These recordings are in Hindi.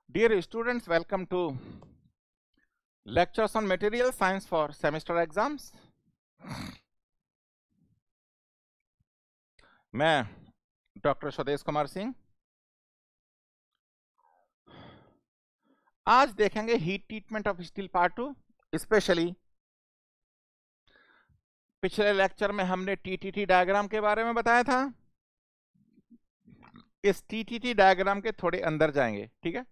Dear students, welcome to lectures on material science for semester exams. मैं डॉक्टर स्वदेश कुमार सिंह आज देखेंगे heat treatment of steel part 2। Specially पिछले लेक्चर में हमने टीटीटी डायग्राम के बारे में बताया था। इस टीटीटी डायग्राम के थोड़े अंदर जाएंगे, ठीक है।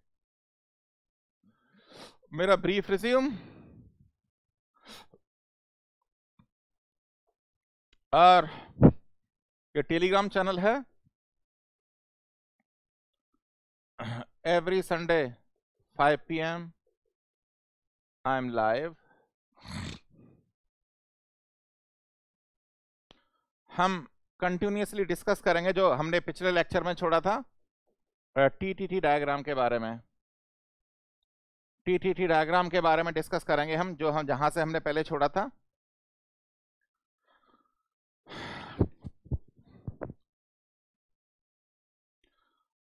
मेरा ब्रीफ रिज्यूम और ये टेलीग्राम चैनल है। Every Sunday 5 PM I am live. हम कंटिन्यूसली डिस्कस करेंगे जो हमने पिछले लेक्चर में छोड़ा था टीटीटी डायग्राम के बारे में। टीटीटी डायग्राम के बारे में डिस्कस करेंगे हम जहां से हमने पहले छोड़ा था।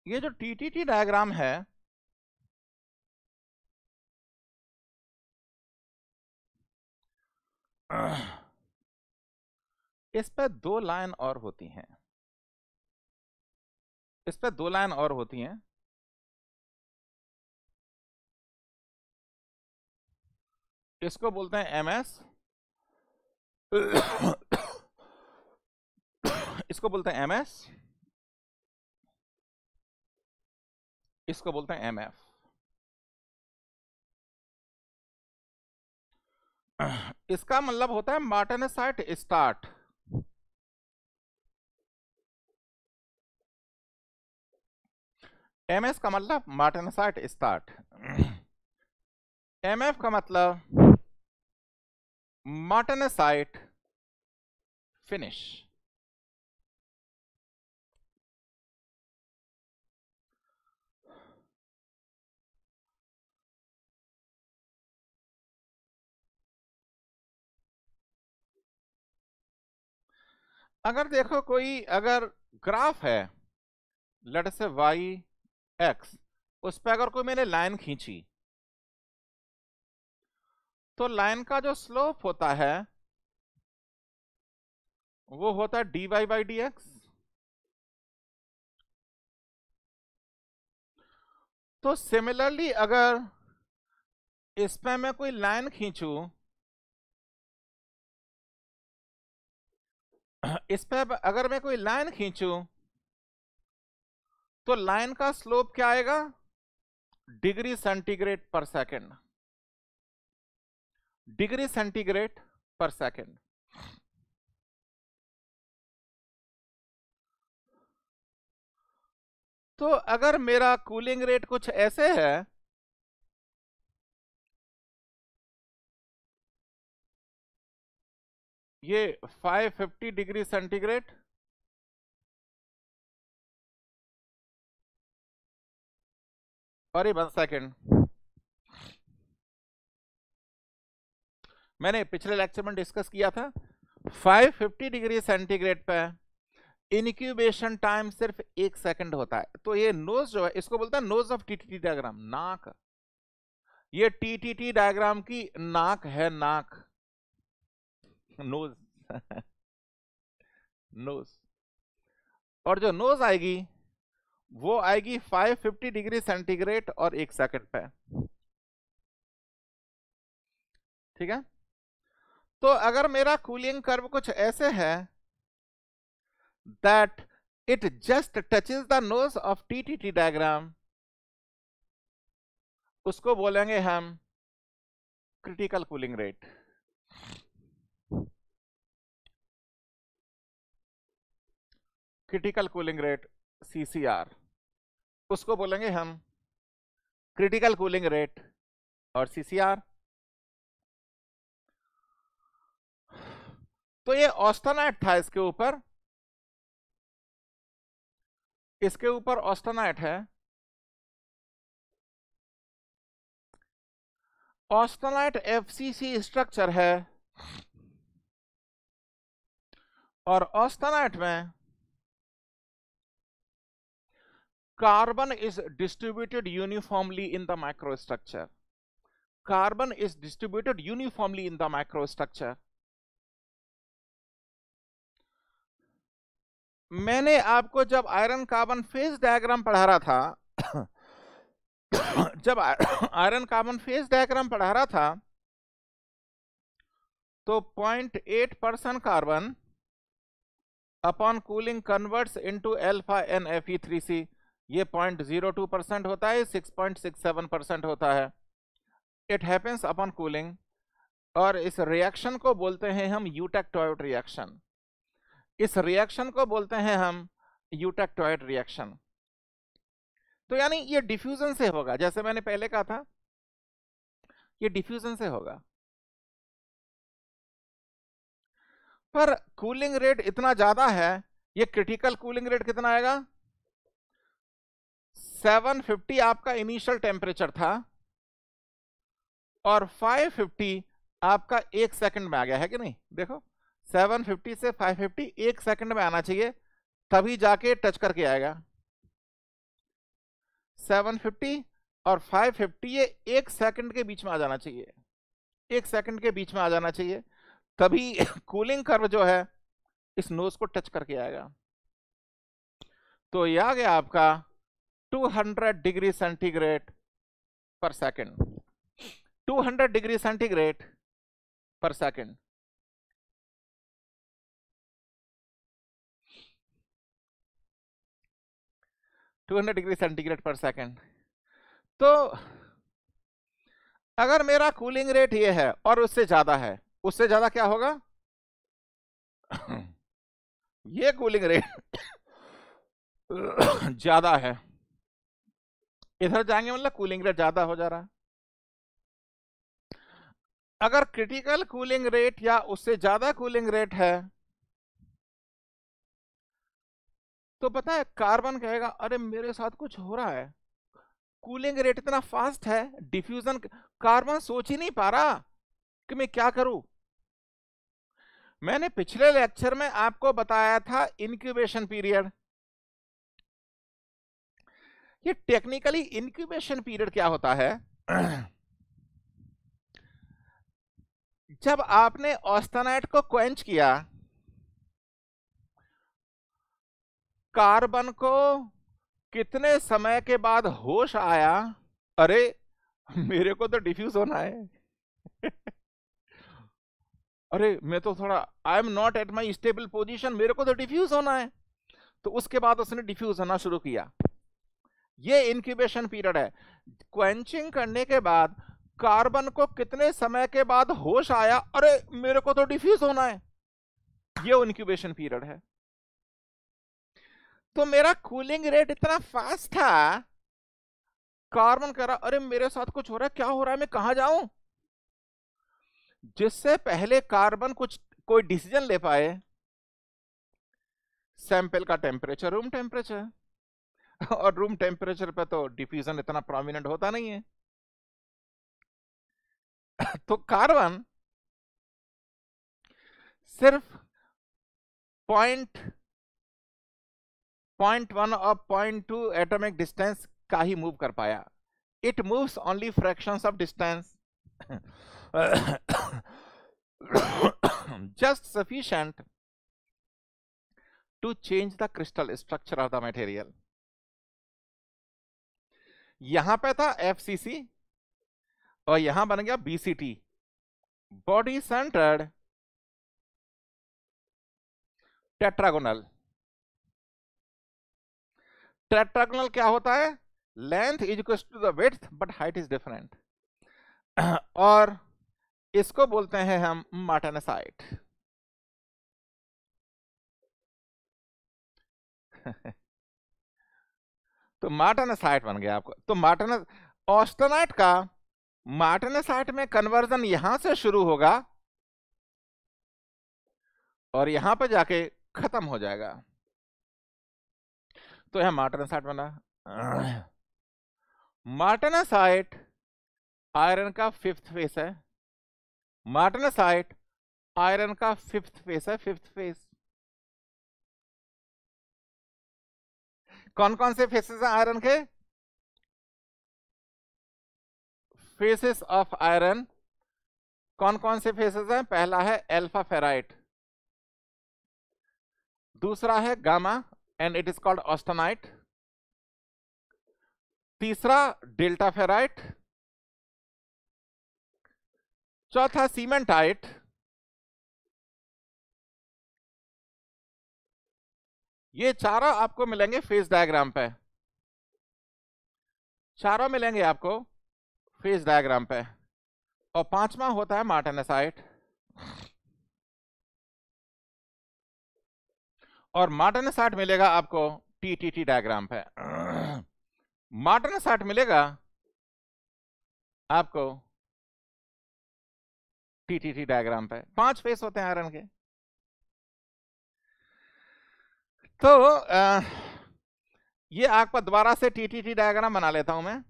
ये जो टीटीटी डायग्राम है इस पे दो लाइन और होती हैं। इसको बोलते हैं MS। इसको बोलते हैं MS, इसको बोलते हैं MF। इसका मतलब होता है मार्टेनसाइट स्टार्ट। MS का मतलब मार्टेनसाइट स्टार्ट, MF का मतलब मार्टेनसाइट फिनिश। अगर देखो कोई अगर ग्राफ है, लेट से y/x, उस पर अगर कोई मैंने लाइन खींची तो लाइन का जो स्लोप होता है वो होता है dy/dx। तो सिमिलरली अगर इस पे मैं कोई लाइन खींचूं, इस पे अगर मैं कोई लाइन खींचूं तो लाइन का स्लोप क्या आएगा? डिग्री सेंटीग्रेड पर सेकंड। डिग्री सेंटीग्रेड पर सेकंड। तो अगर मेरा कूलिंग रेट कुछ ऐसे है, ये 550 डिग्री सेंटीग्रेड, और ये 1 सेकंड। मैंने पिछले लेक्चर में डिस्कस किया था 550 डिग्री सेंटीग्रेड पे इनक्यूबेशन टाइम सिर्फ 1 सेकंड होता है। तो ये नोज जो है इसको बोलता है नोज ऑफ टीटीटी डायग्राम, नाक। ये टीटीटी डायग्राम की नाक है, नाक, नोज। नोज। और जो नोज आएगी वो आएगी 550 डिग्री सेंटीग्रेड और 1 सेकंड पे, ठीक है। तो अगर मेरा कूलिंग कर्व कुछ ऐसे है that it just touches the nose of TTT diagram, उसको बोलेंगे हम critical cooling rate. Critical cooling rate CCR, उसको बोलेंगे हम क्रिटिकल कूलिंग रेट और CCR। तो ये ऑस्टेनाइट था, इसके ऊपर ऑस्टेनाइट है। ऑस्टेनाइट FCC स्ट्रक्चर है और ऑस्टेनाइट में Carbon is distributed uniformly in the microstructure. Carbon is distributed uniformly in the microstructure. मैंने आपको जब आयरन कार्बन फेज डायग्राम पढ़ा रहा था जब आयरन कार्बन फेज डायग्राम पढ़ा रहा था तो 0.8% carbon upon cooling converts into alpha and Fe3C, ये 0.02% होता है, 6.67% होता है. It happens upon cooling. और इस रिएक्शन को बोलते हैं हम यूटेक्टोइड रिएक्शन. इस रिएक्शन को बोलते हैं हम यूटेक्टोइड रिएक्शन. तो यानी ये डिफ्यूजन से होगा, जैसे मैंने पहले कहा था, ये डिफ्यूजन से होगा. पर कूलिंग रेट इतना ज्यादा है, ये क्रिटिकल कूलिंग रेट कितना आएगा? 750 आपका इनिशियल टेम्परेचर था और 550 आपका 1 सेकंड में आ गया है कि नहीं? देखो 750 से 550 1 सेकंड में आना चाहिए, तभी जाके टच करके आएगा. 750 और 550 ये 1 सेकंड के बीच में आ जाना चाहिए, 1 सेकंड के बीच में आ जाना चाहिए, तभी कूलिंग कर्व जो है इस नोज को टच करके आएगा. तो यह आ गया आपका 200 डिग्री सेंटीग्रेड पर सेकंड. 200 डिग्री सेंटीग्रेड पर सेकंड. डिग्री सेंटीग्रेड पर सेकंड. तो अगर मेरा कूलिंग रेट ये है और उससे ज्यादा है, उससे ज्यादा क्या होगा? ये कूलिंग रेट ज्यादा है, इधर जाएंगे मतलब कूलिंग रेट ज्यादा हो जा रहा है. अगर क्रिटिकल कूलिंग रेट या उससे ज्यादा कूलिंग रेट है तो पता है कार्बन कहेगा अरे मेरे साथ कुछ हो रहा है, कूलिंग रेट इतना फास्ट है, डिफ्यूजन. कार्बन सोच ही नहीं पा रहा कि मैं क्या करूं. मैंने पिछले लेक्चर में आपको बताया था इंक्यूबेशन पीरियड. ये टेक्निकली इंक्यूबेशन पीरियड क्या होता है? जब आपने ऑस्टेनाइट को क्वेंच किया, कार्बन को कितने समय के बाद होश आया, अरे मेरे को तो डिफ्यूज होना है अरे मैं तो थोड़ा I am not at my stable position, मेरे को तो डिफ्यूज होना है. तो उसके बाद उसने डिफ्यूज होना शुरू किया. ये इंक्यूबेशन पीरियड है. क्वेंचिंग करने के बाद कार्बन को कितने समय के बाद होश आया, अरे मेरे को तो डिफ्यूज होना है, ये इंक्यूबेशन पीरियड है. तो मेरा कूलिंग रेट इतना फास्ट था, कार्बन कह रहा अरे मेरे साथ कुछ हो रहा है, क्या हो रहा है, मैं कहां जाऊं. जिससे पहले कार्बन कुछ कोई डिसीजन ले पाए, सैंपल का टेम्परेचर रूम टेम्परेचर, और रूम टेम्परेचर पे तो डिफ्यूजन इतना प्रोमिनेंट होता नहीं है. तो कार्बन सिर्फ 0.1 और 0.2 एटॉमिक डिस्टेंस का ही मूव कर पाया. It moves only fractions of distance, just sufficient to change the crystal structure of the material. यहां पे था FCC और यहां बन गया BCT, body centered tetragonal. Tetragonal क्या होता है? Length is equal to the width but height is different. और इसको बोलते हैं हम मार्टेनसाइट. तो मार्टेनसाइट बन गया आपको. तो ऑस्टेनाइट का मार्टेनसाइट में कन्वर्जन यहां से शुरू होगा और यहां पर जाके खत्म हो जाएगा. तो यहां मार्टेनसाइट बना. मार्टेनसाइट आयरन का 5th फेस है. मार्टेनसाइट आयरन का 5th फेस है, 5th फेस. कौन कौन से फेसेस हैं आयरन के? फेसेस ऑफ आयरन कौन कौन से फेसेस हैं? पहला है अल्फा फेराइट, दूसरा है gamma and it is called austenite, तीसरा डेल्टा फेराइट, चौथा सीमेंटाइट, ये चारों आपको मिलेंगे फेस डायग्राम पे, चारों मिलेंगे आपको फेस डायग्राम पे। और पांचवा होता है मार्टेनेसाइट, और मार्टेनेसाइट मिलेगा आपको टीटीटी डायग्राम पे। मार्टेनेसाइट मिलेगा आपको टीटीटी डायग्राम पे। 5 फेस होते हैं आयरन के। तो ये आपको दोबारा से टीटीटी डायग्राम बना लेता हूं मैं।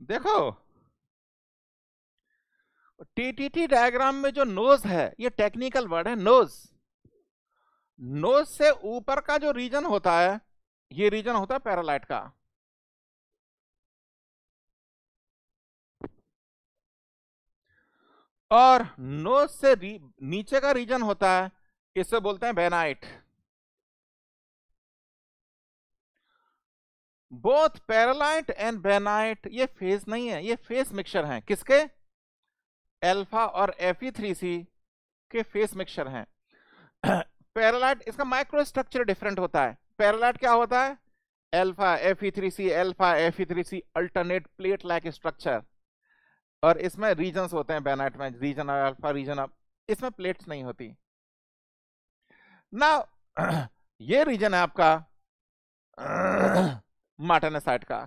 देखो टीटीटी डायग्राम में जो नोज है, ये टेक्निकल वर्ड है नोज। नोज से ऊपर का जो रीजन होता है, ये रीजन होता है पैरालाइट का। और नोज से नीचे का रीजन होता है, इसे बोलते हैं बेनाइट। बोथ पैरालाइट एंड बेनाइट ये फेस नहीं है, ये फेस मिक्सचर हैं। किसके? अल्फा और Fe3C के फेस मिक्सचर हैं। पैरालाइट इसका माइक्रो स्ट्रक्चर डिफरेंट होता है। पैरालाइट क्या होता है? Alpha Fe3C alpha Fe3C alternate plate like structure, और इसमें रीजन्स होते हैं बेनाइट में, रीजन अल्फा रीजन अप, इसमें प्लेट्स नहीं होती ना। ये रीजन है आपका मार्टेनेसाइट का,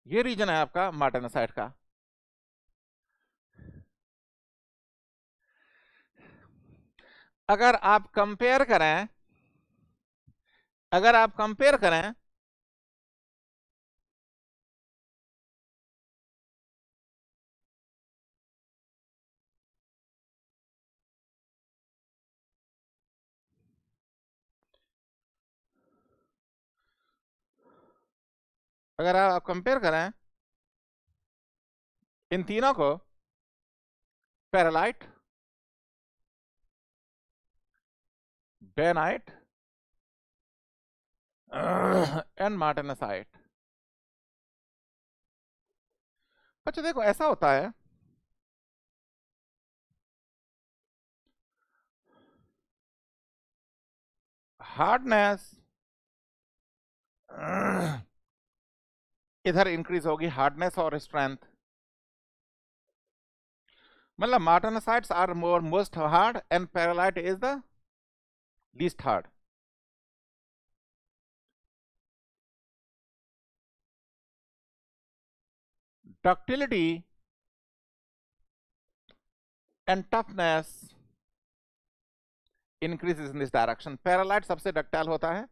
ये रीजन है आपका मार्टेनेसाइट का। अगर आप कंपेयर करें, अगर आप कंपेयर करें अगर आप कंपेयर करें इन तीनों को, पैरालाइट, बेनाइट एंड मार्टेनेसाइट। अच्छा देखो ऐसा होता है, हार्डनेस इधर इंक्रीज होगी, हार्डनेस और स्ट्रेंथ। मतलब martensites are most hard and pearlite is the least hard. Ductility and toughness increases in this direction. Pearlite सबसे डक्टाइल होता है,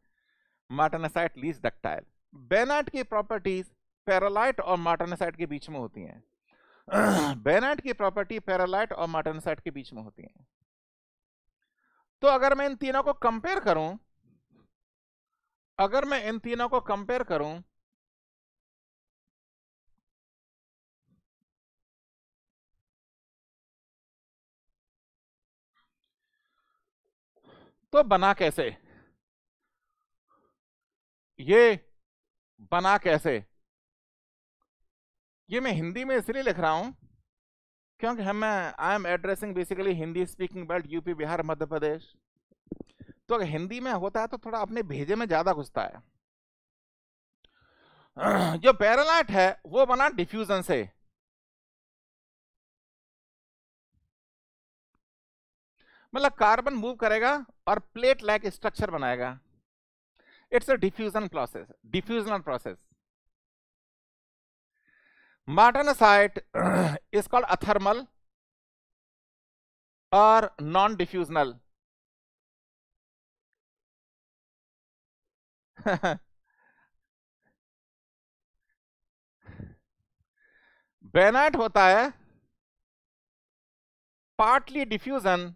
मार्टेनेसाइट लीस्ट डक्टाइल। बेनाइट की प्रॉपर्टीज पैरालाइट और मार्टेनेसाइट के बीच में होती हैं। बेनाइट की प्रॉपर्टी पैरालाइट और मार्टेनेसाइट के बीच में होती हैं। तो अगर मैं इन तीनों को कंपेयर करूं, अगर मैं इन तीनों को कंपेयर करूं, तो बना कैसे? ये बना कैसे? ये मैं हिंदी में इसलिए लिख रहा हूं क्योंकि I am addressing basically Hindi speaking belt UP Bihar Madhya Pradesh. तो अगर हिंदी में होता है तो थोड़ा अपने भेजे में ज्यादा घुसता है। जो पैरालाइट है वो बना डिफ्यूजन से, मतलब कार्बन मूव करेगा और प्लेट लाइक स्ट्रक्चर बनाएगा। It's a diffusion process, diffusional process. Martensite is called athermal और नॉन डिफ्यूजनल। बेनाइट होता है partly diffusion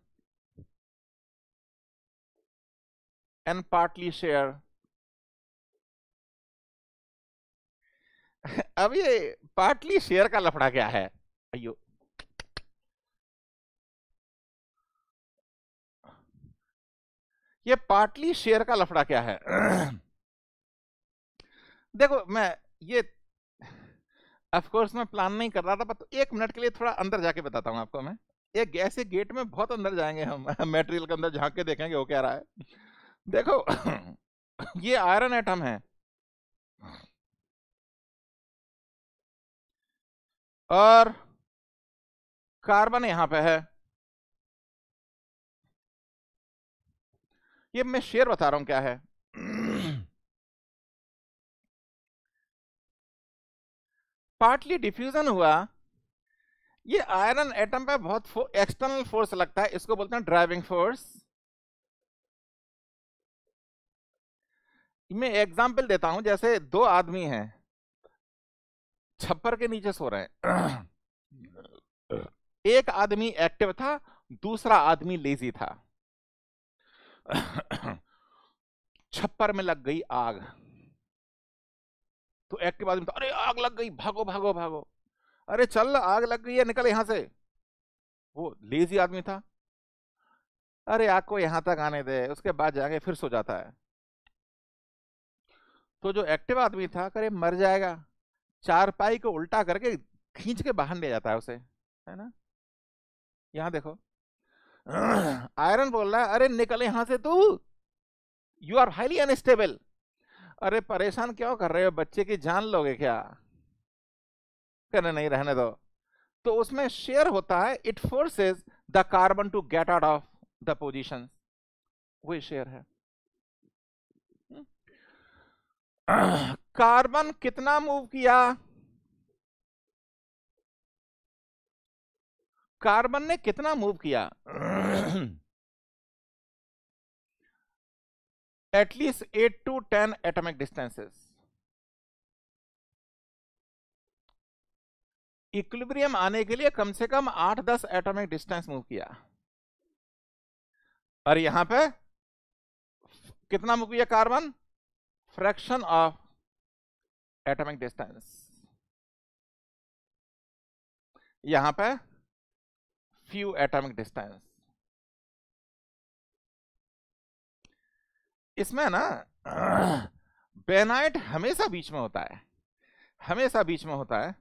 and partly shear. अब ये पार्टली शेयर का लफड़ा क्या है? अयो, ये पार्टली शेयर का लफड़ा क्या है? देखो मैं ये ऑफ कोर्स मैं प्लान नहीं कर रहा था, पर 1 मिनट के लिए थोड़ा अंदर जाके बताता हूँ आपको मैं। एक ऐसे गेट में बहुत अंदर जाएंगे हम मटेरियल के अंदर झांक के देखेंगे वो क्या रहा है। देखो ये आयरन एटम है और कार्बन यहां पे है। ये मैं शेयर बता रहा हूं क्या है। पार्टली डिफ्यूजन हुआ, ये आयरन एटम पे बहुत एक्सटर्नल फोर्स लगता है, इसको बोलते हैं ड्राइविंग फोर्स। मैं एग्जांपल देता हूं, जैसे 2 आदमी हैं छप्पर के नीचे सो रहे हैं। एक आदमी एक्टिव था, दूसरा आदमी लेजी था। छप्पर में लग गई आग, तो एक्टिव आदमी था, अरे आग लग गई, भागो भागो भागो, अरे चल आग लग गई है निकल यहां से। वो लेजी आदमी था, अरे आग को यहां तक आने दे, उसके बाद जाके फिर सो जाता है। तो जो एक्टिव आदमी था, करे मर जाएगा, चारपाई को उल्टा करके खींच के बाहर ले जाता है उसे, है ना। यहां देखो आयरन बोल रहा है, अरे निकल यहां से तू, यू आर हाईली अनस्टेबल। अरे परेशान क्यों कर रहे हो, बच्चे की जान लोगे क्या? कहने नहीं, रहने दो। तो उसमें शेयर होता है, it forces the carbon to get out of the position, वही शेयर है। कार्बन कितना मूव किया? कार्बन ने कितना मूव किया? At least 8 to 10 atomic distances. Equilibrium आने के लिए कम से कम 8-10 एटॉमिक डिस्टेंस मूव किया। और यहां पे कितना मूव किया carbon? Fraction of atomic distance. यहां पे फ्यू एटॉमिक डिस्टेंस। इसमें ना बेनाइट हमेशा बीच में होता है, हमेशा बीच में होता है।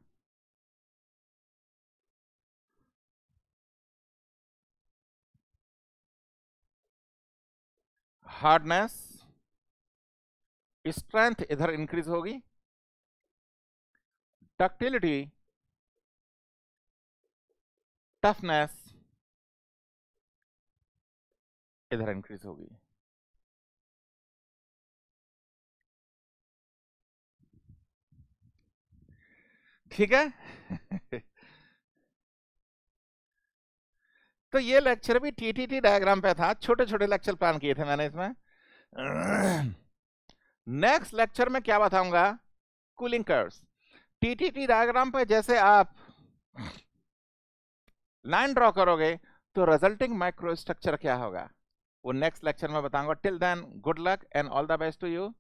हार्डनेस, स्ट्रेंथ इधर इंक्रीज होगी, डक्टिलिटी, टफनेस इधर इंक्रीज होगी। ठीक है। तो ये लेक्चर भी टीटीटी डायग्राम पे था, छोटे छोटे लेक्चर प्लान किए थे मैंने इसमें। नेक्स्ट लेक्चर में क्या बताऊंगा? Cooling curves. टीटीटी डायग्राम पे जैसे आप लाइन ड्रॉ करोगे तो रिजल्टिंग माइक्रो स्ट्रक्चर क्या होगा, वो नेक्स्ट लेक्चर में बताऊंगा। Till then good luck and all the best to you.